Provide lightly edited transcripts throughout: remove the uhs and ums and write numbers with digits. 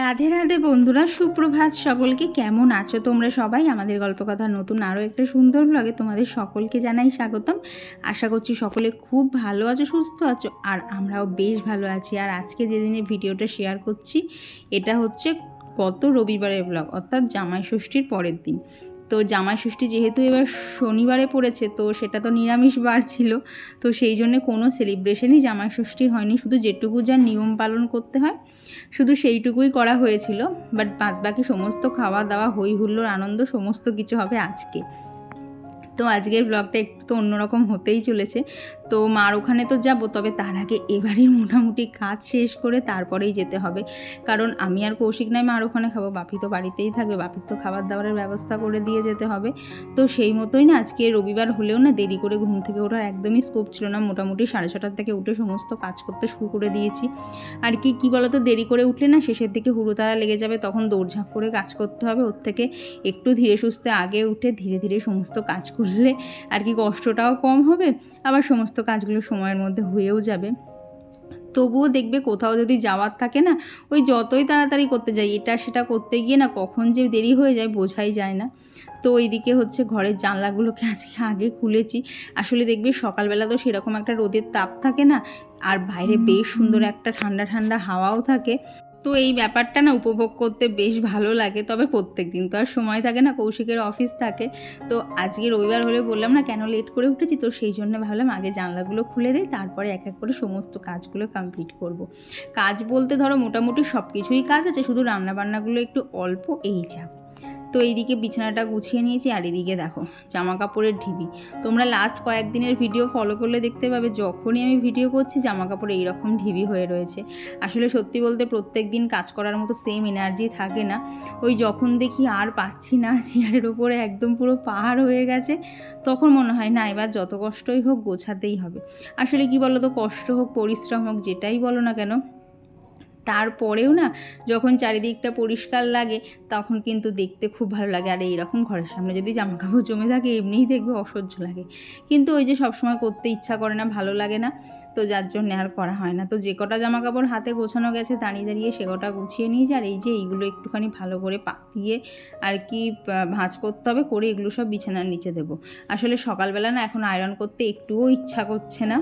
রাধে রাধে বন্ধুরা, সুপ্রভাত সকলকে। কেমন আছো তোমরা সবাই? আমাদের গল্পকথা নতুন আরও একটা সুন্দর ব্লগে তোমাদের সকলকে জানাই স্বাগতম। আশা করছি সকলে খুব ভালো আছো, সুস্থ আছো, আর আমরাও বেশ ভালো আছি। আর আজকে যেদিনে ভিডিওটা শেয়ার করছি এটা হচ্ছে গত রবিবারের ব্লগ, অর্থাৎ জামাই ষষ্ঠীর পরের দিন। তো জামাই ষষ্ঠী যেহেতু এবার শনিবারে পড়েছে, তো সেটা তো নিরামিষ বার ছিল, তো সেই জন্যে কোনো সেলিব্রেশনই জামাই ষষ্ঠীর হয়নি। শুধু যেটুকু যা নিয়ম পালন করতে হয় শুধু সেইটুকুই করা হয়েছিল। বাট বাদবাকি সমস্ত খাওয়া দাওয়া, হই হুল্লোড়, আনন্দ সমস্ত কিছু হবে আজকে। তো আজকের ব্লগটা একটু তো অন্যরকম হতেই চলেছে। তো মার ওখানে তো যাব, তবে তার আগে এবারই মোটামুটি কাজ শেষ করে তারপরেই যেতে হবে। কারণ আমি আর কৌশিক নাই মার ওখানে খাবো, বাপি তো বাড়িতেই থাকবে, বাপির তো খাবার দাবারের ব্যবস্থা করে দিয়ে যেতে হবে। তো সেই মতোই না, আজকে রবিবার হলেও না দেরি করে ঘুম থেকে ওঠার একদমই স্কোপ ছিল না। মোটামুটি 6:30 থেকে উঠে সমস্ত কাজ করতে শুরু করে দিয়েছি। আর কি বলতো, দেরি করে উঠলে না শেষের দিকে হুড়োতাড়া লেগে যাবে, তখন দৌড়ঝাঁপ করে কাজ করতে হবে। ওর থেকে একটু ধীরে সুস্থে আগে উঠে ধীরে ধীরে সমস্ত কাজ করলে আর কি কষ্টটাও কম হবে, আবার সমস্ত কাজগুলো সময়ের মধ্যে হয়েও যাবে। তবুও দেখবে কোথাও যদি যাওয়ার থাকে না, ওই যতই তাড়াতাড়ি করতে যাই এটা সেটা করতে গিয়ে না কখন যে দেরি হয়ে যায় বোঝাই যায় না। তো ওইদিকে হচ্ছে ঘরের জানলাগুলোকে আজকে আগে খুলেছি। আসলে দেখবে সকালবেলা তো সেরকম একটা রোদের তাপ থাকে না, আর বাইরে বেশ সুন্দর একটা ঠান্ডা ঠান্ডা হাওয়াও থাকে। তো এই ব্যাপারটা না উপভোগ করতে বেশ ভালো লাগে। তবে প্রত্যেক দিন তো আর সময় থাকে না, কৌশিকের অফিস থাকে। তো আজকে রবিবার হলে বললাম না কেন লেট করে উঠেছি, তো সেই জন্য ভাবলাম আগে জানলাগুলো খুলে দিই, তারপরে এক এক করে সমস্ত কাজগুলো কমপ্লিট করব। কাজ বলতে ধরো মোটামুটি সব কিছুই কাজ আছে, শুধু রান্নাবান্নাগুলো একটু অল্প, এই যা। তো এইদিকে বিছানাটা গুছিয়ে নিয়েছি, আর এদিকে দেখো জামা কাপড়ের ঢিবি। তোমরা লাস্ট কয়েকদিনের ভিডিও ফলো করলে দেখতে পাবে যখনই আমি ভিডিও করছি জামা কাপড় এইরকম ঢিবি হয়ে রয়েছে। আসলে সত্যি বলতে প্রত্যেক দিন কাজ করার মতো সেম এনার্জি থাকে না। ওই যখন দেখি আর পাচ্ছি না, চেয়ারের উপরে একদম পুরো পাহাড় হয়ে গেছে, তখন মনে হয় না এবার যত কষ্টই হোক গোছাতেই হবে। আসলে কি বলো তো, কষ্ট হোক পরিশ্রম হোক যেটাই বলো না কেন, তারপরেও না যখন চারিদিকটা পরিষ্কার লাগে তখন কিন্তু দেখতে খুব ভালো লাগে। আর এইরকম ঘরের সামনে যদি জামাকাপড় জমে থাকে এমনিই দেখবে অসহ্য লাগে, কিন্তু ওই যে সবসময় করতে ইচ্ছা করে না, ভালো লাগে না, তো যার জন্য আর করা হয় না। তো যে কটা জামাকাপড় হাতে গোছানো গেছে দাঁড়িয়ে দাঁড়িয়ে সে কটা গুছিয়ে নিয়েছি। আর এই যে এইগুলো একটুখানি ভালো করে পাতিয়ে আর কি ভাঁজ করতে হবে, করে এগুলো সব বিছানার নিচে দেবো। আসলে সকালবেলা না এখন আয়রন করতে একটুও ইচ্ছা করছে না,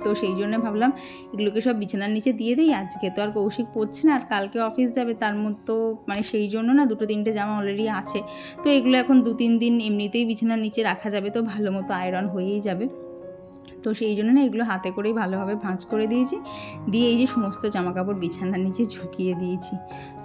তো সেই জন্য ভাবলাম এগুলোকে সব বিছানার নিচে দিয়ে দিই। আজকে তো আর কৌশিক পড়ছে না, আর কালকে অফিস যাবে, তার মতো মানে সেই জন্য না 2-3টে জামা অলরেডি আছে। তো এগুলো এখন 2-3 দিন এমনিতেই বিছানার নিচে রাখা যাবে, তো ভালো মতো আয়রন হয়েই যাবে। তো সেই জন্য না এগুলো হাতে করেই ভালোভাবে ভাঁজ করে দিয়েছি, দিয়ে এই যে সমস্ত জামাকাপড় বিছানার নিচে ঝুঁকিয়ে দিয়েছি।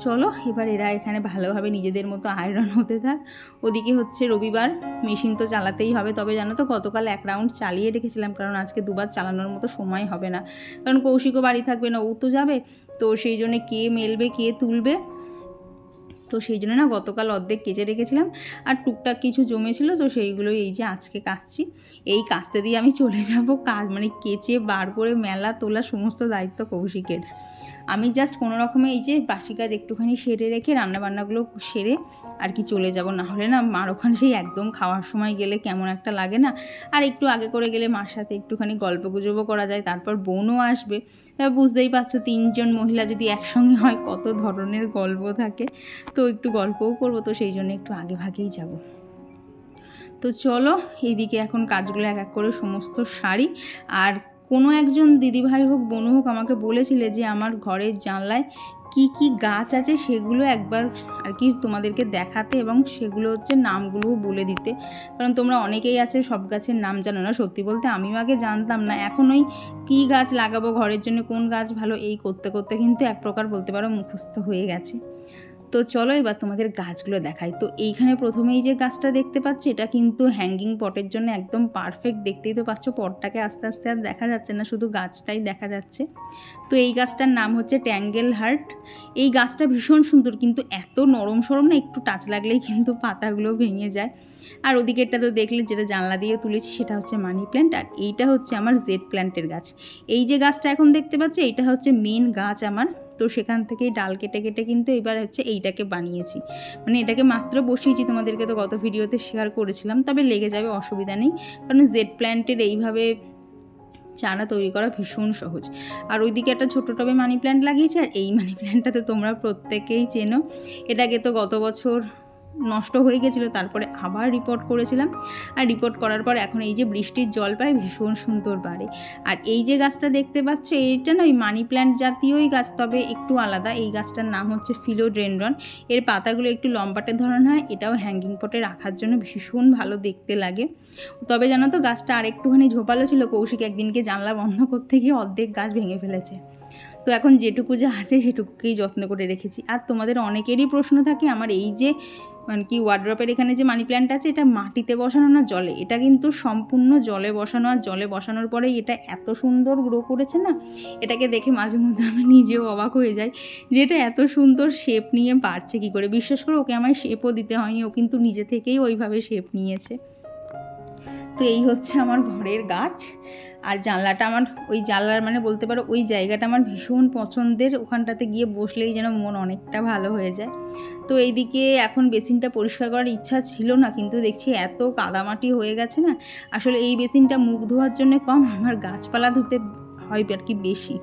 চলো এবার এরা এখানে ভালোভাবে নিজেদের মতো আয়রন হতে থাক। ওদিকে হচ্ছে রবিবার, মেশিন তো চালাতেই হবে। তবে জানো তো গতকাল 1 রাউন্ড চালিয়ে রেখেছিলাম, কারণ আজকে 2বার চালানোর মতো সময় হবে না, কারণ কৌশিকও বাড়ি থাকবে না, ও তো যাবে। তো সেই জন্যে কে মেলবে কে তুলবে, তো সেই জন্য না গতকাল অর্ধেক কেচে রেখেছিলাম, আর টুকটাক কিছু জমেছিল, তো সেইগুলোই এই যে আজকে কাচছি। এই কাচতে দিয়ে আমি চলে যাব কাজ, মানে কেচে বার করে মেলা তোলা সমস্ত দায়িত্ব কৌশিকের। আমি জাস্ট কোনো রকমে এই যে বাসি কাজ একটুখানি সেরে রেখে রান্নাবান্নাগুলো সেরে আর কি চলে যাব। না হলে না মার ওখানে সেই একদম খাওয়ার সময় গেলে কেমন একটা লাগে না। আর একটু আগে করে গেলে মার সাথে একটুখানি গল্পগুজবও করা যায়, তারপর বোনও আসবে। তা বুঝতেই পারছো 3জন মহিলা যদি একসঙ্গে হয় কত ধরনের গল্প থাকে, তো একটু গল্পও করবো, তো সেই জন্য একটু আগে ভাগেই যাব। তো চলো এইদিকে এখন কাজগুলো এক এক করে সমস্ত সারি। আর কোনো একজন দিদিভাই হোক বোনু হোক আমাকে বলেছিলে যে আমার ঘরের জানলায় কি কি গাছ আছে সেগুলো একবার আর কি তোমাদেরকে দেখাতে, এবং সেগুলো হচ্ছে নামগুলোও বলে দিতে, কারণ তোমরা অনেকেই আছে সব গাছের নাম জানো না। সত্যি বলতে আমিও আগে জানতাম না, এখন ওই কী গাছ লাগাবো ঘরের জন্য, কোন গাছ ভালো, এই করতে করতে কিন্তু এক প্রকার বলতে পারো মুখস্থ হয়ে গেছে। তো চলো এবার তোমাদের গাছগুলো দেখাই। তো এইখানে প্রথমেই যে গাছটা দেখতে পাচ্ছ এটা কিন্তু হ্যাঙ্গিং পটের জন্য একদম পারফেক্ট। দেখতেই তো পাচ্ছ পটটাকে আস্তে আস্তে আর দেখা যাচ্ছে না, শুধু গাছটাই দেখা যাচ্ছে। তো এই গাছটার নাম হচ্ছে ট্যাঙ্গেল হার্ট। এই গাছটা ভীষণ সুন্দর, কিন্তু এত নরম সরম না, একটু টাচ লাগলেই কিন্তু পাতাগুলো ভেঙে যায়। আর ওদিকেরটা তো দেখলে যেটা জানলা দিয়ে তুলেছি সেটা হচ্ছে মানি প্ল্যান্ট, আর এইটা হচ্ছে আমার জেড প্ল্যান্টের গাছ। এই যে গাছটা এখন দেখতে পাচ্ছ এইটা হচ্ছে মেন গাছ আমার। তো সেখান থেকেই ডাল কেটে কেটে কিন্তু এবার হচ্ছে এইটাকে বানিয়েছি, মানে এটাকে মাত্র বসিয়েছি, তোমাদেরকে তো গত ভিডিওতে শেয়ার করেছিলাম। তবে লেগে যাবে, অসুবিধা নেই, কারণ জেড প্ল্যান্টের এইভাবে চারা তৈরি করা ভীষণ সহজ। আর ওইদিকে একটা ছোটো টবে মানি প্ল্যান্ট লাগিয়েছে, আর এই মানি প্ল্যান্টটা তো তোমরা প্রত্যেকেই চেনো। এটাকে তো গত বছর নষ্ট হয়ে গেছিলো, তারপরে আবার রিপোর্ট করেছিলাম, আর রিপোর্ট করার পর এখন এই যে বৃষ্টির জল পায় ভীষণ সুন্দর বাড়ে। আর এই যে গাছটা দেখতে পাচ্ছ এইটা না ওই মানি প্ল্যান্ট জাতীয়ই গাছ, তবে একটু আলাদা। এই গাছটার নাম হচ্ছে ফিলোডেনড্রন। এর পাতাগুলো একটু লম্বাটে ধরন হয়, এটাও হ্যাঙ্গিং পটে রাখার জন্য ভীষণ ভালো দেখতে লাগে। তবে জানো তো গাছটা আর একটুখানি ঝোপালো ছিল, কৌশিক একদিনকে জানলা বন্ধ করতে গিয়ে অর্ধেক গাছ ভেঙে ফেলেছে। তো এখন যেটুকু যা আছে সেটুকুকেই যত্ন করে রেখেছি। আর তোমাদের অনেকেরই প্রশ্ন থাকে আমার এই যে মানে কি ওয়ার্ড্রপের এখানে যে মানি প্ল্যান্ট আছে এটা মাটিতে বসানো না জলে? এটা কিন্তু সম্পূর্ণ জলে বসানো, আর জলে বসানোর পরেই এটা এত সুন্দর গ্রো করেছে না, এটাকে দেখে মাঝে মধ্যে আমি নিজেও অবাক হয়ে যাই যে এটা এত সুন্দর শেপ নিয়ে পারছে কী করে। বিশ্বাস করে ওকে আমায় শেপও দিতে হয়নি, ও কিন্তু নিজে থেকেই ওইভাবে শেপ নিয়েছে। তো এই হচ্ছে আমার ঘরের গাছ। আর জানলাটা আমার ওই জানলার মানে বলতে পারো ওই জায়গাটা আমার ভীষণ পছন্দের, ওখানটাতে গিয়ে বসলেই যেন মন অনেকটা ভালো হয়ে যায়। তো এইদিকে এখন বেসিনটা পরিষ্কার করার ইচ্ছা ছিল না, কিন্তু দেখছি এত কাদামাটি হয়ে গেছে না, আসলে এই বেসিনটা মুখ ধোয়ার জন্য কম, আমার গাছপালা ধুতে হয় আর কি বেশি।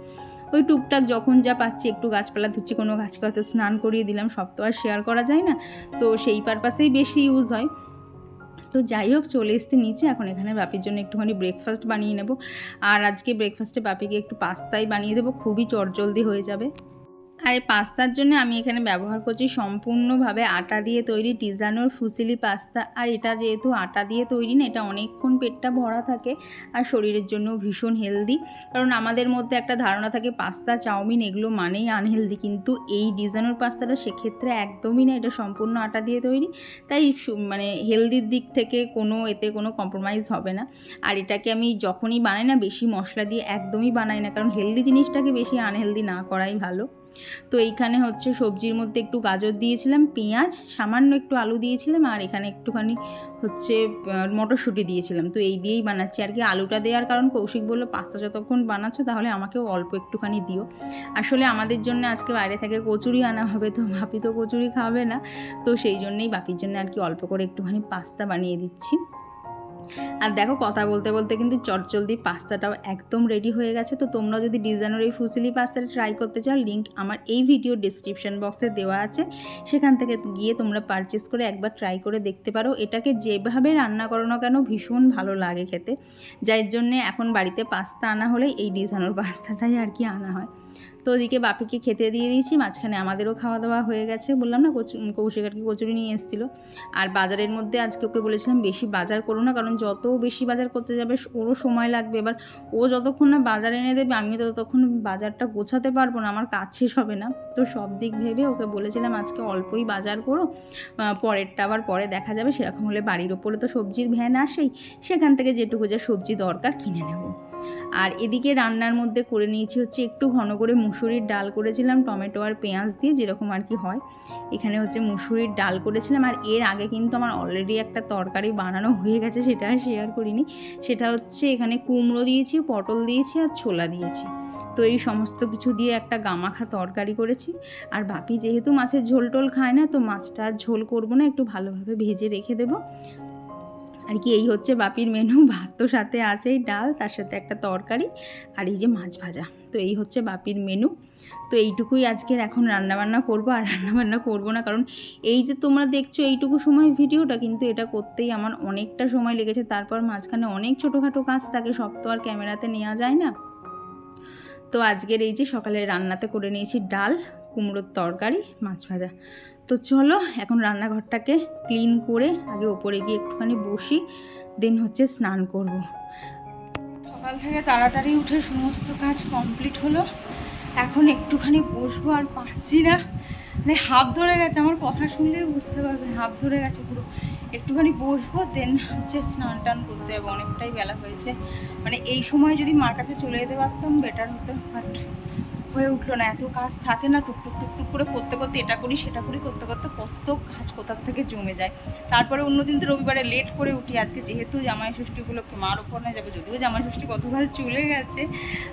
ওই টুকটাক যখন যা পাচ্ছি একটু গাছপালা ধুচ্ছি, কোনো গাছকে হয়তো স্নান করিয়ে দিলাম, সব তো আর শেয়ার করা যায় না, তো সেই পারপাসেই বেশি ইউজ হয়। তো যাই হোক চলে এসেছি নিচে, এখন এখানে বাপির জন্য একটুখানি ব্রেকফাস্ট বানিয়ে নেব। আর আজকে ব্রেকফাস্টে বাপিকে একটু পাস্তাই বানিয়ে দেবো, খুবই চটজলদি হয়ে যাবে। আর এই পাস্তার জন্য আমি এখানে ব্যবহার করছি সম্পূর্ণভাবে আটা দিয়ে তৈরি টিজানোর ফুসিলি পাস্তা। আর এটা যেহেতু আটা দিয়ে তৈরি না, এটা অনেকক্ষণ পেটটা ভরা থাকে আর শরীরের জন্য ভীষণ হেলদি। কারণ আমাদের মধ্যে একটা ধারণা থাকে পাস্তা চাউমিন এগুলো মানেই আনহেলদি, কিন্তু এই ডিজানোর পাস্তাটা সেক্ষেত্রে একদমই না, এটা সম্পূর্ণ আটা দিয়ে তৈরি, তাই মানে হেলদির দিক থেকে এতে কোনো কম্প্রোমাইজ হবে না। আর এটাকে আমি যখনই বানাই না বেশি মশলা দিয়ে একদমই বানাই না, কারণ হেলদি জিনিসটাকে বেশি আনহেলদি না করাই ভালো। তো এইখানে হচ্ছে সবজির মধ্যে একটু গাজর দিয়েছিলাম, পেঁয়াজ, সামান্য একটু আলু দিয়েছিলাম, আর এখানে একটুখানি হচ্ছে মটরশুঁটি দিয়েছিলাম। তো এই দিয়েই বানাচ্ছি আর কি। আলুটা দেওয়ার কারণ কৌশিক বললো পাস্তা যতক্ষণ বানাচ্ছো তাহলে আমাকেও অল্প একটুখানি দিও। আসলে আমাদের জন্য আজকে বাইরে থেকে কচুরি আনা হবে, তো বাপি তো কচুরি খাবে না, তো সেই জন্যেই বাপির জন্য আর কি অল্প করে একটুখানি পাস্তা বানিয়ে দিচ্ছি। আর দেখো কথা বলতে বলতে কিন্তু চটজলদি পাস্তাটাও একদম রেডি হয়ে গেছে। তো তোমরা যদি ডিজাইনের এই ফুসিলি পাস্তাটা ট্রাই করতে চাও, লিঙ্ক আমার এই ভিডিও ডিসক্রিপশন বক্সে দেওয়া আছে, সেখান থেকে গিয়ে তোমরা পারচেস করে একবার ট্রাই করে দেখতে পারো। এটাকে যেভাবে রান্না করো না কেন ভীষণ ভালো লাগে খেতে, যার জন্যে এখন বাড়িতে পাস্তা আনা হলেই এই ডিজাইনের পাস্তাটাই আর কি আনা হয়। তো ওদিকে বাপিকে খেতে দিয়ে দিয়েছি, মাঝখানে আমাদেরও খাওয়া দাওয়া হয়ে গেছে। বললাম না কৌশিক আর কি কচুরি নিয়ে এসেছিলো। আর বাজারের মধ্যে আজকে ওকে বলেছিলাম বেশি বাজার করো না, কারণ যত বেশি বাজার করতে যাবে ওরও সময় লাগবে। এবার ও যতক্ষণ না বাজার এনে দেবে আমিও ততক্ষণ বাজারটা গোছাতে পারবো না, আমার কাজ শেষ হবে না। তো সব দিক ভেবে ওকে বলেছিলাম আজকে অল্পই বাজার করো, পরেরটা আবার পরে দেখা যাবে। সেরকম হলে বাড়ির ওপরে তো সবজির ভ্যান আসেই, সেখান থেকে যেটুকু যা সবজি দরকার কিনে নেব। আর এদিকে রান্নার মধ্যে করে নিয়েছি হচ্ছে একটু ঘন করে মুসুরির ডাল করেছিলাম টমেটো আর পেঁয়াজ দিয়ে, যেরকম আর কি হয়। এখানে হচ্ছে মুসুরির ডাল করেছিলাম। আর এর আগে কিন্তু আমার অলরেডি একটা তরকারি বানানো হয়ে গেছে, সেটা শেয়ার করিনি। সেটা হচ্ছে এখানে কুমড়ো দিয়েছি, পটল দিয়েছি আর ছোলা দিয়েছি। তো এই সমস্ত কিছু দিয়ে একটা গামাখা তরকারি করেছি। আর বাপি যেহেতু মাছের ঝোল টোল খায় না, তো মাছটা ঝোল করবো না, একটু ভালোভাবে ভেজে রেখে দেবো আর কি। এই হচ্ছে বাপির মেনু। ভাত তো সাথে আছেই, ডাল, তার সাথে একটা তরকারি আর এই যে মাছ ভাজা। তো এই হচ্ছে বাপির মেনু। তো এইটুকুই আজকের এখন রান্নাবান্না করবো। আর রান্নাবান্না করবো না, কারণ এই যে তোমরা দেখছো এইটুকু সময় ভিডিওটা, কিন্তু এটা করতেই আমার অনেকটা সময় লেগেছে। তারপর মাঝখানে অনেক ছোটোখাটো কাজ থাকে, সব তো আর ক্যামেরাতে নেওয়া যায় না। তো আজকের এই যে সকালে রান্নাতে করে নিয়েছি ডাল, কুমড়োর তরকারি, মাছ ভাজা। তো চলো এখন রান্নাঘরটাকে ক্লিন করে আগে ওপরে গিয়ে একটুখানি বসি, দেন হচ্ছে স্নান করব। সকাল থেকে তাড়াতাড়ি উঠে সমস্ত কাজ কমপ্লিট হলো, এখন একটুখানি বসবো। আর পাচ্ছি না, মানে হাফ ধরে গেছে, আমার কথা শুনলেই বুঝতে পারবে হাফ ধরে গেছে পুরো। একটুখানি বসবো, দেন হচ্ছে স্নান টান করতে যাবো, অনেকটাই বেলা হয়েছে। মানে এই সময় যদি মার কাছে চলে যেতে পারতাম বেটার হতো, বাট হয়ে উঠলো না। এত কাজ থাকে না, টুকটুক টুকটুক করে করতে করতে, এটা করি সেটা করি করতে করতে কত কাজ কোথার থেকে জমে যায়। তারপরে অন্যদিন তো রবিবারে লেট করে উঠি, আজকে যেহেতু জামাই ষষ্ঠী উপলক্ষে মার ওপরে যাবো, যদিও জামাই ষষ্ঠী কতবার চলে গেছে,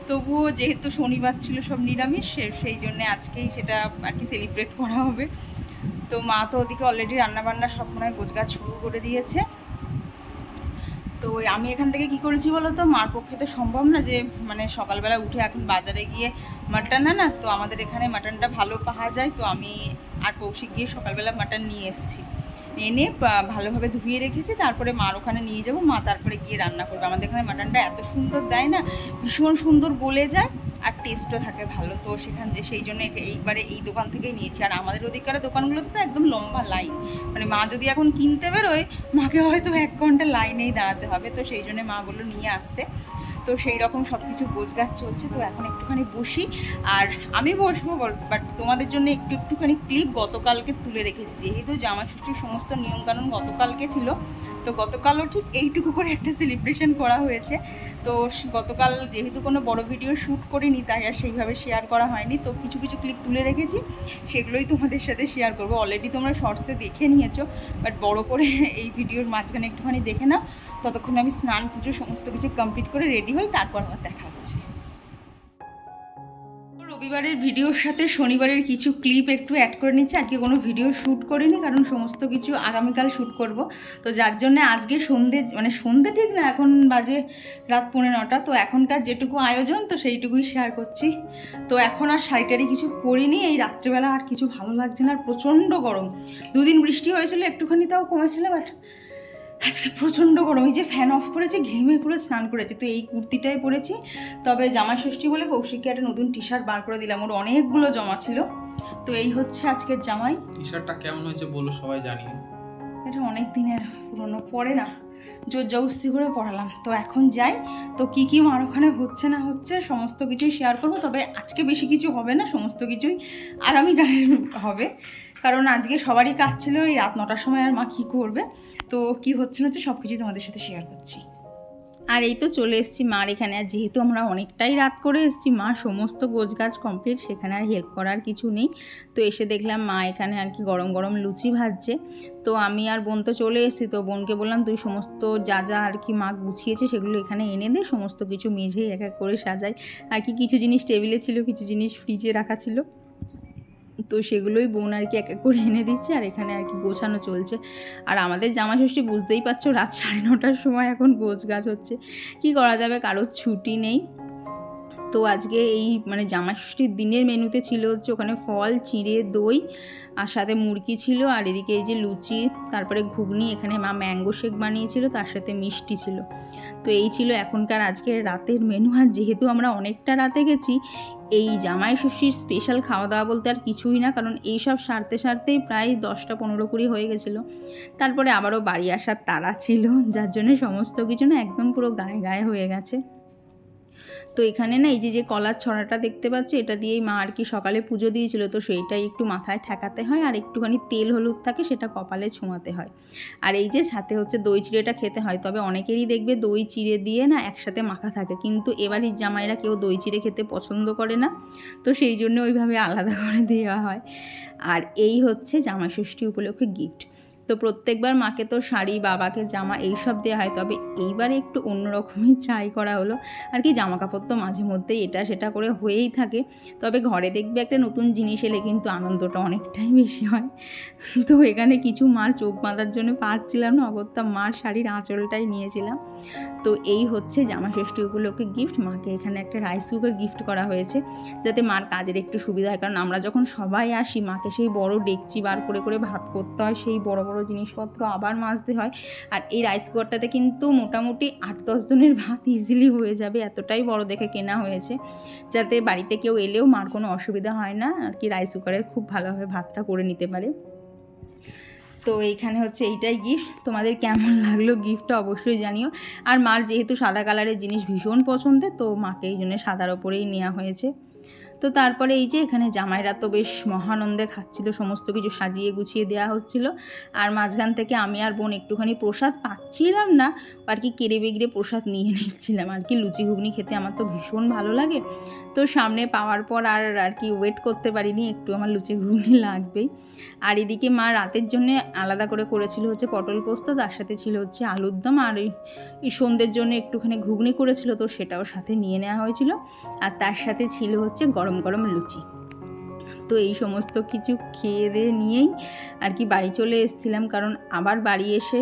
তবুও যেহেতু শনিবার ছিল সব নিরামিষ, সেই জন্যে আজকেই সেটা আর কি সেলিব্রেট করা হবে। তো মা তো ওদিকে অলরেডি রান্নাবান্না সব মনে হয় গোছগাছ শুরু করে দিয়েছে। তো আমি এখান থেকে কি করেছি বলো তো, মার পক্ষে তো সম্ভব না যে মানে সকালবেলা উঠে এখন বাজারে গিয়ে মাটন আনা, তো আমাদের এখানে মাটনটা ভালো পাওয়া যায়। তো আমি আর কৌশিক গিয়ে সকালবেলা মাটন নিয়ে এসেছি, এনে ভালোভাবে ধুয়ে রেখেছি, তারপরে মার ওখানে নিয়ে যাব, মা তারপরে গিয়ে রান্না করবে। আমাদের এখানে মাটনটা এত সুন্দর দেয় না, ভীষণ সুন্দর গলে যায় আর টেস্টও থাকে ভালো। তো সেই জন্য এইবারে এই দোকান থেকেই নিয়েছি। আর আমাদের ওদিককার দোকানগুলোতে তো একদম লম্বা লাইন, মানে মা যদি এখন কিনতে বেরোয় মাকে হয়তো 1 ঘন্টা লাইনেই দাঁড়াতে হবে। তো সেই জন্য মা বললো নিয়ে আসতে। তো সেই রকম সব কিছু গোছগাছ চলছে। তো এখন একটুখানি বসি, আর আমি বসবো, বাট তোমাদের জন্য একটুখানি ক্লিপ গতকালকে তুলে রেখেছি, যেহেতু জামাই ষষ্ঠীর সমস্ত নিয়মকানুন গতকালকে ছিল। তো গতকালও ঠিক এইটুকু করে একটা সেলিব্রেশন করা হয়েছে। তো গতকাল যেহেতু কোনো বড় ভিডিও শ্যুট করিনি, তাই আর সেইভাবে শেয়ার করা হয়নি। তো কিছু কিছু ক্লিপ তুলে রেখেছি, সেগুলোই তোমাদের সাথে শেয়ার করবো। অলরেডি তোমরা শর্টসে দেখে নিয়েছো, বাট বড় করে এই ভিডিওর মাঝখানে একটুখানি দেখে নাও। ততক্ষণ আমি স্নান পুজো সমস্ত কিছু কমপ্লিট করে রেডি হই, তারপর আবার দেখা হচ্ছে। রবিবারের ভিডিওর সাথে শনিবারের কিছু ক্লিপ একটু অ্যাড করে নিচ্ছি। আজকে কোনো ভিডিও শ্যুট করিনি, কারণ সমস্ত কিছু আগামীকাল শ্যুট করব। তো যার জন্য আজকে সন্ধে ঠিক না, এখন বাজে রাত 9:15। তো এখনকার যেটুকু আয়োজন তো সেইটুকুই শেয়ার করছি। তো এখন আর শাড়িটারি কিছু পরিনি, এই রাত্রেবেলা আর কিছু ভালো লাগছে না, আর প্রচণ্ড গরম। 2 দিন বৃষ্টি হয়েছিল, একটুখানি তাও কমেছিল, বাট আজকে প্রচণ্ড গরম। এই যে ফ্যান অফ করেছি, ঘেমে পুরো স্নান করেছি। তো এই কুর্তিটাই পরেছি। তবে জামাই ষষ্ঠী বলে কৌশিককে একটা নতুন টি শার্ট বার করে দিলাম, ওর অনেকগুলো জমা ছিল। তো এই হচ্ছে আজকের জামাই। টি শার্টটা কেমন হয়েছে বলো, সবাই জানিয়ে। এটা অনেক দিনের পুরনো, পরে না, জোর জবস্তি করে পড়ালাম। তো এখন যাই, তো কী কী মার ওখানে হচ্ছে না হচ্ছে সমস্ত কিছুই শেয়ার করবো। তবে আজকে বেশি কিছু হবে না, সমস্ত কিছুই আগামীকালের হবে, কারণ আজকে সবারই কাজ ছিল। এই রাত 9টার সময় আর মা কী করবে, তো কী হচ্ছে না হচ্ছে সব কিছুই তোমাদের সাথে শেয়ার করছি। আর এই তো চলে এসেছি মার এখানে। আর যেহেতু আমরা অনেকটাই রাত করে এসেছি, মা সমস্ত গোছগাছ কমপ্লিট, সেখানে আর হেল্প করার কিছু নেই। তো এসে দেখলাম মা এখানে আর কি গরম গরম লুচি ভাজছে। তো আমি আর বোন তো চলে এসেছি, তো বোনকে বললাম তুই সমস্ত যা যা আর কি মা গুছিয়েছে সেগুলো এখানে এনে দে, সমস্ত কিছু মেঝেই এক এক করে সাজাই। আর কি কিছু জিনিস টেবিলে ছিল, কিছু জিনিস ফ্রিজে রাখা ছিল, তো সেগুলোই বোন আর কি এক এক করে এনে দিচ্ছে, আর এখানে আর কি গোছানো চলছে। আর আমাদের জামা ষষ্ঠী বুঝতেই পারছো, রাত 9:30টার সময় এখন গোছগাছ হচ্ছে। কি করা যাবে, কারোর ছুটি নেই। তো আজকে এই মানে জামা ষষ্ঠীর দিনের মেনুতে ছিল হচ্ছে ওখানে ফল, চিঁড়ে, দই, আর সাথে মুরগি ছিল, আর এদিকে এই যে লুচি, তারপরে ঘুগনি, এখানে মা ম্যাঙ্গো শেক বানিয়েছিল, তার সাথে মিষ্টি ছিল। তো এই ছিল এখনকার আজকের রাতের মেনু। আর যেহেতু আমরা অনেকটা রাতে গেছি, এই জামাই ষষ্ঠীর স্পেশাল খাওয়া দাওয়া বলতে আর কিছুই না, কারণ এইসব সারতেই প্রায় 10টা 15-20 হয়ে গেছিলো। তারপরে আবারও বাড়ি আসার তাড়া ছিল, যার জন্য সমস্ত কিছু না একদম পুরো গায়ে গায়ে হয়ে গেছে। তো এখানে না এই যে কলার ছড়াটা দেখতে পাচ্ছ, এটা দিয়েই মা আর কি সকালে পুজো দিয়েছিল। তো সেইটাই একটু মাথায় ঠেকাতে হয়, আর একটুখানি তেল হলুদ থাকে সেটা কপালে ছোঁয়াতে হয়। আর এই যে সাথে হচ্ছে দই চিড়েটা খেতে হয়। তবে অনেকেরই দেখবে দই চিড়ে দিয়ে না একসাথে মাখা থাকে, কিন্তু এবারের জামাইরা কেউ দই চিড়ে খেতে পছন্দ করে না, তো সেই জন্য ওইভাবে আলাদা করে দেওয়া হয়। আর এই হচ্ছে জামাই ষষ্ঠী উপলক্ষে গিফট। তো প্রত্যেকবার মাকে তো শাড়ি, বাবাকে জামা এইসব দেওয়া হয়, তবে এইবারে একটু অন্যরকমই ট্রাই করা হলো। আর কি জামা কাপড় তো মাঝে মধ্যেই এটা সেটা করে হয়েই থাকে, তবে ঘরে দেখবে একটা নতুন জিনিস এলে কিন্তু আনন্দটা অনেকটাই বেশি হয়। তো এখানে কিছু মার চোখ বাঁধার জন্য পাচ্ছিলাম না, অগত্যা মার শাড়ির আঁচলটাই নিয়েছিলাম। তো এই হচ্ছে জামা ষষ্ঠী উপলক্ষে গিফট। মাকে এখানে একটা রাইস কুকার গিফট করা হয়েছে, যাতে মার কাজের একটু সুবিধা হয়। কারণ আমরা যখন সবাই আসি, মাকে সেই বড় ডেকচি বার করে করে ভাত করতে হয়, সেই বড় বড় জিনিসপত্র আবার মাজতে হয়। আর এই রাইস কুকারটাতে কিন্তু মোটামুটি 8-10 জনের ভাত ইজিলি হয়ে যাবে, এতটাই বড় দেখে কেনা হয়েছে, যাতে বাড়িতে কেউ এলেও মার কোনো অসুবিধা হয় না আর কি, রাইস কুকারের খুব ভালোভাবে ভাতটা করে নিতে পারে। তো এইখানে হচ্ছে এইটাই গিফট। তোমাদের কেমন লাগলো গিফটটা অবশ্যই জানিও। আর মার যেহেতু সাদা কালারের জিনিস ভীষণ পছন্দের, তো মাকে এই জন্য সাদার ওপরেই নেওয়া হয়েছে। তো তারপরে এই যে এখানে জামাইরা তো বেশ মহানন্দে খাচ্ছিল, সমস্ত কিছু সাজিয়ে গুছিয়ে দেওয়া হচ্ছিল। আর মাঝখান থেকে আমি আর বোন একটুখানি প্রসাদ পাচ্ছিলাম না, আর কি কেড়ে বেগড়ে প্রসাদ নিয়ে নিচ্ছিলাম। আর কি লুচি ঘুগনি খেতে আমার তো ভীষণ ভালো লাগে, তো সামনে পাওয়ার পর আর কি ওয়েট করতে পারিনি, একটু আমার লুচি ঘুগনি লাগবেই। আর এদিকে মা রাতের জন্য আলাদা করে করেছিল হচ্ছে পটল পোস্ত, তার সাথে ছিল হচ্ছে আলুর দম, আর এই সন্ধ্যের জন্য একটুখানি ঘুগনি করেছিল, তো সেটাও সাথে নিয়ে নেওয়া হয়েছিল। আর তার সাথে ছিল হচ্ছে গরম গরম লুচি। তো এই সমস্ত কিছু খেয়ে দিয়ে নিয়েই আর কি বাড়ি চলে এসেছিলাম, কারণ আবার বাড়ি এসে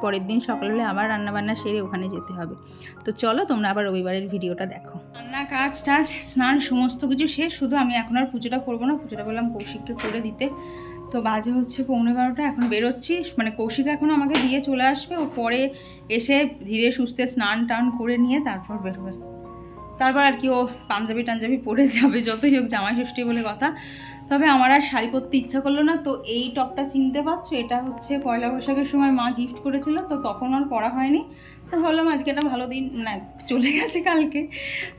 পরের দিন সকাল হলে আবার রান্নাবান্না সেরে ওখানে যেতে হবে। তো চলো তোমরা আবার রবিবারের ভিডিওটা দেখো। রান্না কাজ টাজ স্নান সমস্ত কিছু শেষ, শুধু আমি এখন আর পুজোটা করবো না, পুজোটা বললাম কৌশিককে করে দিতে। তো বাজে হচ্ছে 11:15, এখন বেরোচ্ছি, মানে কৌশিক এখন আমাকে দিয়ে চলে আসবে, ও পরে এসে ধীরে সুস্থে স্নান টান করে নিয়ে তারপর বেরোবে। তারপর আর কি ও পাঞ্জাবি টাঞ্জাবি পরে যাবে, যতই হোক জামাই ষষ্ঠী বলে কথা। তবে আমার আর শাড়ি পরতে ইচ্ছা করলো না। তো এই টপটা চিনতে পারছো, এটা হচ্ছে পয়লা বৈশাখের সময় মা গিফট করেছিল, তো তখন আর পরা হয়নি। তো ভাবলাম আজকে একটা ভালো দিন, না চলে গেছে কালকে,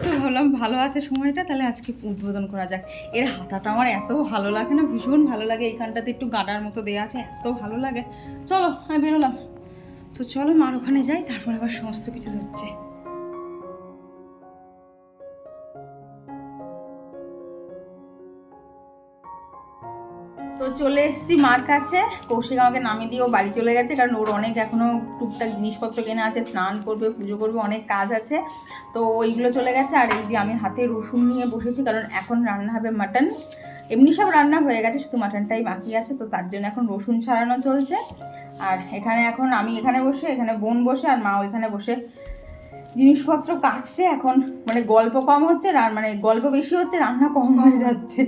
তো ভাবলাম ভালো আছে সময়টা, তাহলে আজকে উদ্বোধন করা যাক। এর হাতাটা আমার এত ভালো লাগে না, ভীষণ ভালো লাগে, এইখানটাতে একটু গাডার মতো দেওয়া আছে, এত ভালো লাগে। চলো আমি বেরোলাম, তো চলো মার ওখানে যাই, তারপর আবার সমস্ত কিছু হচ্ছে। তো চলে এসেছি মার কাছে, কৌশিক আমাকে নামিয়ে দিয়ে ও বাড়ি চলে গেছে, কারণ ওর অনেক এখনও টুকটাক জিনিসপত্র কেনা আছে, স্নান করবে, পুজো করবে, অনেক কাজ আছে, তো ওইগুলো চলে গেছে। আর এই যে আমি হাতে রসুন নিয়ে বসেছি, কারণ এখন রান্না হবে মাটন। এমনি সব রান্না হয়ে গেছে, শুধু মাটনটাই বাকি আছে, তো তার জন্য এখন রসুন ছাড়ানো চলছে। আর এখানে এখন আমি এখানে বসে, এখানে বোন বসে, আর মা ওইখানে বসে জিনিসপত্র কাটছে। এখন মানে গল্প কম হচ্ছে, মানে গল্প বেশি হচ্ছে, রান্না কম হয়ে যাচ্ছে।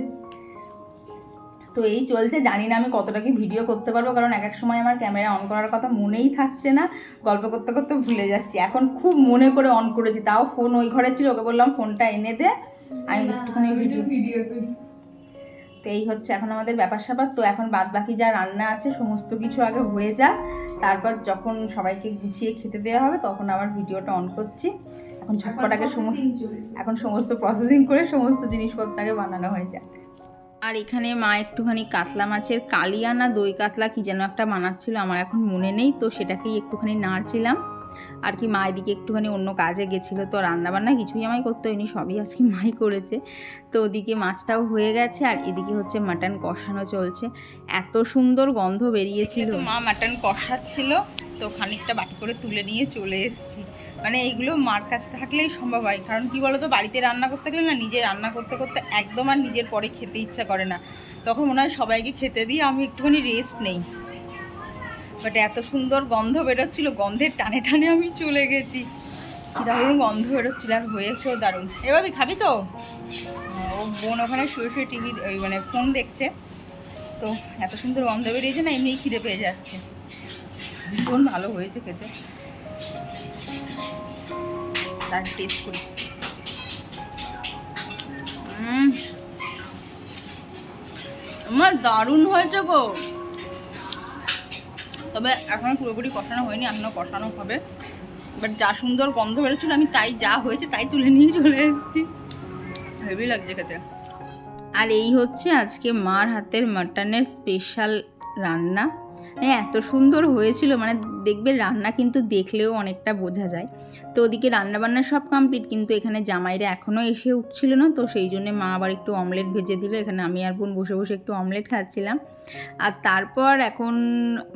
তো এই চলছে, জানি না আমি কতটা কি ভিডিও করতে পারবো, কারণ এক এক সময় আমার ক্যামেরা অন করার কথা মনেই থাকছে না, গল্প করতে করতে ভুলে যাচ্ছি। এখন খুব মনে করে অন করেছি, তাও ফোন ওই ঘরে ছিল, ওকে বললাম ফোনটা এনে দে, আমি একটুখানি ভিডিও করি। তো এই হচ্ছে এখন আমাদের ব্যাপার স্যাপার। তো এখন বাদ বাকি যা রান্না আছে সমস্ত কিছু আগে হয়ে যাক, তারপর যখন সবাইকে গুছিয়ে খেতে দেওয়া হবে তখন আবার ভিডিওটা অন করছি। এখন ঝটপটাকে এখন সমস্ত প্রসেসিং করে সমস্ত জিনিসপত্রটাকে বানানো হয়ে যায়। আর এখানে মা একটুখানি কাতলা মাছের কালিয়া না দই কাতলা কি যেন একটা বানাচ্ছিল, আমার এখন মনে নেই, তো সেটাকেই একটুখানি নাড়ছিলাম। আর কি মা এদিকে একটুখানি অন্য কাজে গেছিলো, তো রান্নাবান্না কিছুই আমায় করতে হয়নি, সবই আজকে মাই করেছে। তো ওদিকে মাছটাও হয়ে গেছে, আর এদিকে হচ্ছে মাটন কষানো চলছে। এত সুন্দর গন্ধ বেরিয়েছিল, মা মাটন কষাচ্ছিল, তো খানিকটা বাটি করে তুলে নিয়ে চলে এসেছি। মানে এইগুলো মার কাছে থাকলেই সম্ভব হয়, কারণ কি বলো তো, বাড়িতে রান্না করতে গেলে না, নিজে রান্না করতে করতে একদম আর নিজের পরে খেতে ইচ্ছা করে না, তখন মনে হয় সবাইকে খেতে দিয়ে আমি একটুখানি রেস্ট নেই। বাট এত সুন্দর গন্ধ বেরোচ্ছিল, গন্ধের টানে টানে আমি চলে গেছি, কি দারুণ গন্ধ বেরোচ্ছিল, আর হয়েছেও দারুণ। এভাবে খাবি তো? ও বোন ওখানে শুয়ে শুয়ে টিভি মানে ফোন দেখছে, তো এত সুন্দর গন্ধ বেরিয়েছে না, এমনি খিদে পেয়ে যাচ্ছে, ভীষণ ভালো হয়েছে খেতে। তার টেস্ট করি। আমার দারুণ হয়েছে গো, তবে এখনো পুরোপুরি কষানো হয়নি, এখনো কষানো হবে। বাট যা সুন্দর গন্ধ বেরোচ্ছিল, আমি তাই যা হয়েছে তাই তুলে নিয়ে চলে এসেছি, হেভি লাগছে খেতে। আর এই হচ্ছে আজকে মার হাতের মাটনের স্পেশাল রান্না, এত সুন্দর হয়েছিল, মানে দেখবে রান্না কিন্তু দেখলেও অনেকটা বোঝা যায়। তো ওদিকে রান্নাবান্না সব কমপ্লিট, কিন্তু এখানে জামাইরা এখনও এসে উঠছিল না, তো সেই জন্যে মা আবার একটু অমলেট ভেজে দিল। এখানে আমি আর বোন বসে বসে একটু অমলেট খাচ্ছিলাম। আর তারপর এখন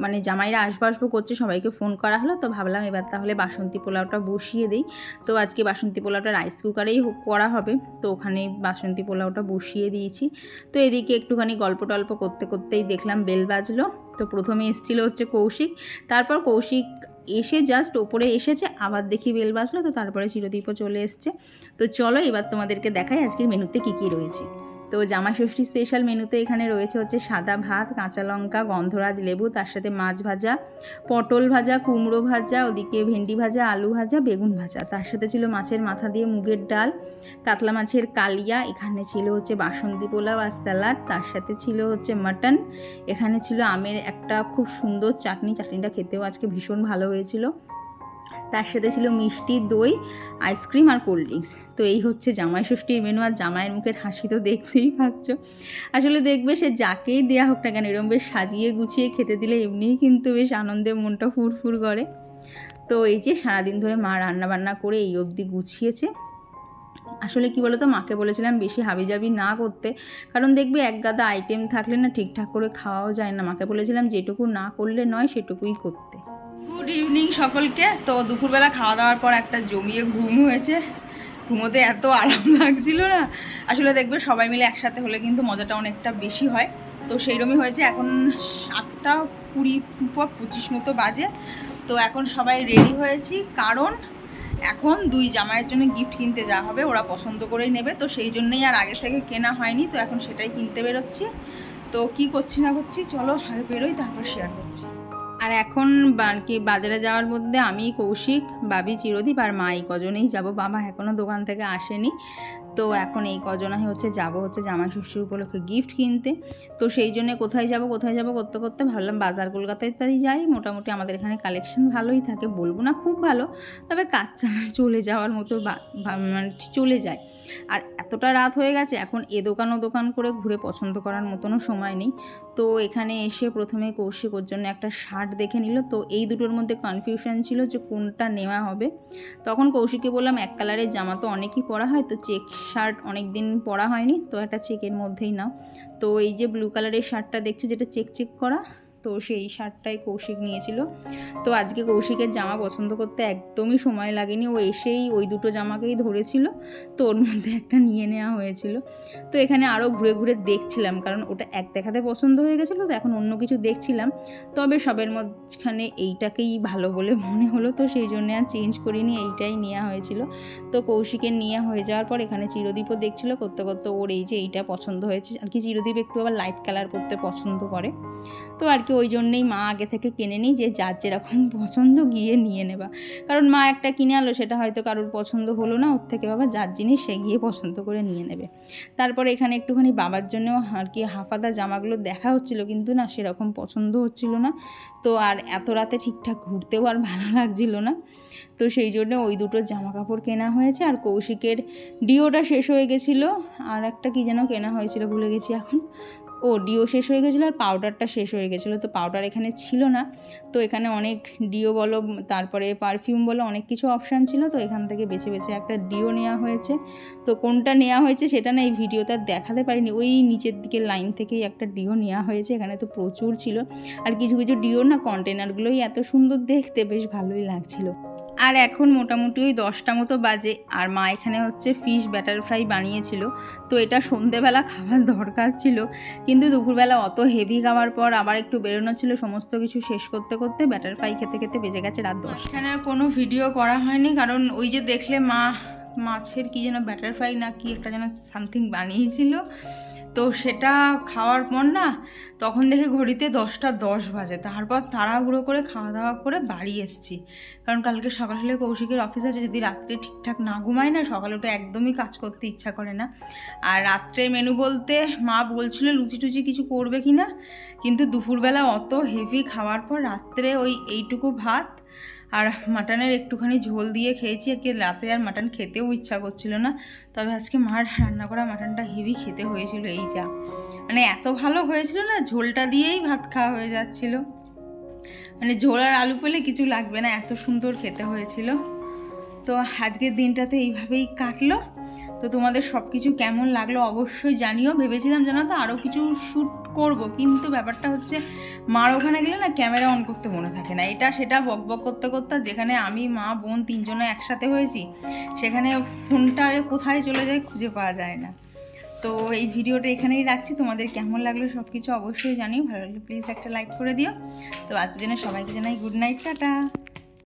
মানে জামাইরা আসবো করছে, সবাইকে ফোন করা হলো, তো ভাবলাম এবার তাহলে বাসন্তী পোলাওটা বসিয়ে দিই। তো আজকে বাসন্তী পোলাওটা রাইস কুকারেই করা হবে, তো ওখানেই বাসন্তী পোলাওটা বসিয়ে দিয়েছি। তো এদিকে একটুখানি গল্প টল্প করতে করতেই দেখলাম বেল বাজলো। তো প্রথমে এসেছিলো হচ্ছে কৌশিক, তারপর কৌশিক এসে জাস্ট ওপরে এসেছে, আবার দেখি বেল বাজলো, তো তারপরে চিরদীপও চলে এসছে। তো চলো এবার তোমাদেরকে দেখাই আজকের মেনুতে কী কী রয়েছে। তো জামাই ষষ্ঠী স্পেশাল মেনুতে এখানে রয়েছে হচ্ছে সাদা ভাত, কাঁচা লঙ্কা, গন্ধরাজ লেবু, তার সাথে মাছ ভাজা, পটল ভাজা, কুমড়ো ভাজা, ওদিকে ভেন্ডি ভাজা, আলু ভাজা, বেগুন ভাজা, তার সাথে ছিল মাছের মাথা দিয়ে মুগের ডাল, কাতলা মাছের কালিয়া, এখানে ছিল হচ্ছে বাসন্তী পোলাও আর স্যালাড, তার সাথে ছিল হচ্ছে মাটন, এখানে ছিল আমের একটা খুব সুন্দর চাটনিটা খেতেও আজকে ভীষণ ভালো হয়েছিল। তার সাথে ছিল মিষ্টি, দই, আইসক্রিম আর কোল্ড ড্রিঙ্কস। তো এই হচ্ছে জামাই ষষ্ঠীর মেনু। আর জামাইয়ের মুখের হাসি তো দেখতেই পাচ্ছ। আসলে দেখবে সে যাকেই দেওয়া হোক না কেন, এরকম বেশ সাজিয়ে গুছিয়ে খেতে দিলে এমনিই কিন্তু বেশ আনন্দে মনটা ফুরফুর করে। তো এই যে সারাদিন ধরে মা রান্নাবান্না করে এই অবধি গুছিয়েছে। আসলে কি বলতো, মাকে বলেছিলাম বেশি হাবিজাবি না করতে, কারণ দেখবে এক গাদা আইটেম থাকলে না ঠিকঠাক করে খাওয়াও যায় না। মাকে বলেছিলাম যেটুকু না করলে নয় সেটুকুই করতে। গুড ইভিনিং সকলকে। তো দুপুরবেলা খাওয়া দাওয়ার পর একটা জমিয়ে ঘুম হয়েছে। ঘুমোতে এত আরাম লাগছিল না। আসলে দেখবে সবাই মিলে একসাথে হলে কিন্তু মজাটা অনেকটা বেশি হয়। তো সেইরকমই হয়েছে। এখন 7:20-25 মতো বাজে। তো এখন সবাই রেডি হয়েছি, কারণ এখন দুই জামাইয়ের জন্য গিফট কিনতে যাওয়া হবে। ওরা পছন্দ করেই নেবে, তো সেই জন্যই আর আগে থেকে কেনা হয়নি। তো এখন সেটাই কিনতে বেরোচ্ছি। তো কি করছি না করছি চলো আগে বেরোই, তারপর শেয়ার করছি। আর এখন কি বাজারে যাওয়ার মধ্যে আমি, কৌশিক, বাবি, চিরদীপ আর মা এই কজনেই যাবো। বাবা এখনও দোকান থেকে আসেনি। তো এখন এই কজনাই হচ্ছে জামাই ষষ্ঠীর উপলক্ষে গিফট কিনতে। তো সেই জন্য কোথায় যাব করতে করতে ভাবলাম বাজার কলকাতায় তাই যাই। মোটামুটি আমাদের এখানে কালেকশন ভালোই থাকে, বলবো না খুব ভালো, তবে কাজ চলে যাওয়ার মতো মানে চলে যায়। আর এতটা রাত হয়ে গেছে, এখন এ দোকান ও দোকান করে ঘুরে পছন্দ করার মতনও সময় নেই। তো এখানে এসে প্রথমে কৌশিক ওর জন্য একটা শার্ট দেখে নিল। তো এই দুটোর মধ্যে কনফিউশন ছিল যে কোনটা নেওয়া হবে। তখন কৌশিককে বললাম এক কালারের জামা তো অনেকই পরা হয়, তো চেক শার্ট অনেক দিন পরা হয়নি, তো একটা চেকের মধ্যেই নাও। তো এই যে ব্লু কালারের শার্টটা দেখছো যেটা চেক চেক করা, তো সেই শার্টটাই কৌশিক নিয়েছিল। তো আজকে কৌশিকের জামা পছন্দ করতে একদমই সময় লাগেনি, ও এসেই ওই দুটো জামাকেই ধরেছিল, তো ওর মধ্যে একটা নিয়ে নেওয়া হয়েছিল। তো এখানে আরও ঘুরে ঘুরে দেখছিলাম, কারণ ওটা এক দেখাতে পছন্দ হয়ে গেছিলো, তো এখন অন্য কিছু দেখছিলাম। তবে সবের মধ্যখানে এইটাকেই ভালো বলে মনে হলো, তো সেই জন্যে আর চেঞ্জ করিনি, এইটাই নেওয়া হয়েছিল। তো কৌশিকের নেওয়া হয়ে যাওয়ার পর এখানে চিরদীপও দেখছিল, করতে করতে ওর এই যে এইটা পছন্দ হয়েছে আর কি। চিরদীপ একটু আবার লাইট কালার করতে পছন্দ করে, তো আর কি ওই জন্যেই মা আগে থেকে কিনে নিই যে যার যেরকম পছন্দ গিয়ে নিয়ে নেবা। কারণ মা একটা কিনে আনলো, সেটা হয়তো কারোর পছন্দ হলো না, ওর থেকে বাবা যার জিনিস সে গিয়ে পছন্দ করে নিয়ে নেবে। তারপরে এখানে একটুখানি বাবার জন্যও আর কি হাফাদা জামাগুলো দেখা হচ্ছিলো, কিন্তু না সেরকম পছন্দ হচ্ছিল না। তো আর এত রাতে ঠিকঠাক ঘুরতেও আর ভালো লাগছিল না, তো সেই জন্য ওই দুটো জামা কাপড় কেনা হয়েছে। আর কৌশিকের ডিওটা শেষ হয়ে গেছিলো, আর একটা কী যেন কেনা হয়েছিল ভুলে গেছি এখন। ডিও শেষ হয়ে গেছিলো আর পাউডারটা শেষ হয়ে গেছিলো, তো পাউডার এখানে ছিল না। তো এখানে অনেক ডিও বলো, তারপরে পারফিউম বলো, অনেক কিছু অপশান ছিল, তো এখান থেকে বেছে বেছে একটা ডিও নেওয়া হয়েছে। তো কোনটা নেওয়া হয়েছে সেটা না এই ভিডিওতে দেখাতে পারিনি, ওই নিচের দিকের লাইন থেকেই একটা ডিও নেওয়া হয়েছে। এখানে তো প্রচুর ছিল, আর কিছু কিছু ডিওর না কন্টেনারগুলোই এত সুন্দর দেখতে, বেশ ভালোই লাগছিলো। আর এখন মোটামুটি ওই 10টা মতো বাজে, আর মা এখানে হচ্ছে ফিশ ব্যাটার ফ্রাই বানিয়েছিল। তো এটা সন্ধেবেলা খাবার দরকার ছিল, কিন্তু দুপুরবেলা অত হেভি খাওয়ার পর আবার একটু বেরোনো ছিল, সমস্ত কিছু শেষ করতে করতে ব্যাটার ফ্রাই খেতে খেতে বেজে গেছে রাত 10। এখানে আর কোনো ভিডিও করা হয়নি, কারণ ওই যে দেখলে মা মাছের কি যেন ব্যাটার ফ্রাই না কি একটা যেন সামথিং বানিয়েছিল, তো সেটা খাওয়ার পর না তখন দেখে ঘড়িতে 10টা 10 বাজে। তারপর তাড়াহুড়ো করে খাওয়া দাওয়া করে বাড়ি এসেছি, কারণ কালকে সকালে কৌশিকের অফিস আছে। যদি রাত্রে ঠিকঠাক না ঘুমায় না, সকালে ওটা একদমই কাজ করতে ইচ্ছা করে না। আর রাত্রে মেনু বলতে মা বলছিল লুচি টুচি কিছু করবে কি না, কিন্তু দুপুরবেলা অত হেভি খাওয়ার পর রাত্রে ওই এইটুকু ভাত আর মাটনের একটুখানি ঝোল দিয়ে খেয়েছি। আর কি রাতে আর মাটন খেতেও ইচ্ছা করছিল না, তবে আজকে মার রান্না করা মাটনটা হেভি খেতে হয়েছিল। এই যা মানে এত ভালো হয়েছিল না, ঝোলটা দিয়েই ভাত খাওয়া হয়ে যাচ্ছিল, মানে ঝোল আর আলু পেলে কিছু লাগবে না, এত সুন্দর খেতে হয়েছিল। তো আজকের দিনটাতে এইভাবেই কাটলো। তো তোমাদের সব কিছু কেমন লাগলো অবশ্যই জানিও। ভেবেছিলাম জানো তো আরও কিছু শ্যুট করব, কিন্তু ব্যাপারটা হচ্ছে মার ওখানে গেলে না ক্যামেরা অন করতে মনে থাকে না, এটা সেটা বক বক করতে করতে, যেখানে আমি মা বোন 3 জনে একসাথে হয়েছি, সেখানে ফোনটা কোথায় চলে যায় খুঁজে পাওয়া যায় না। তো এই ভিডিওটা এখানেই রাখছি। তোমাদের কেমন লাগলো সব কিছু অবশ্যই জানিও, ভালো লাগলে প্লিজ একটা লাইক করে দিও। তো আজকের জন্য সবাইকে জানাই গুড নাইট, টাটা।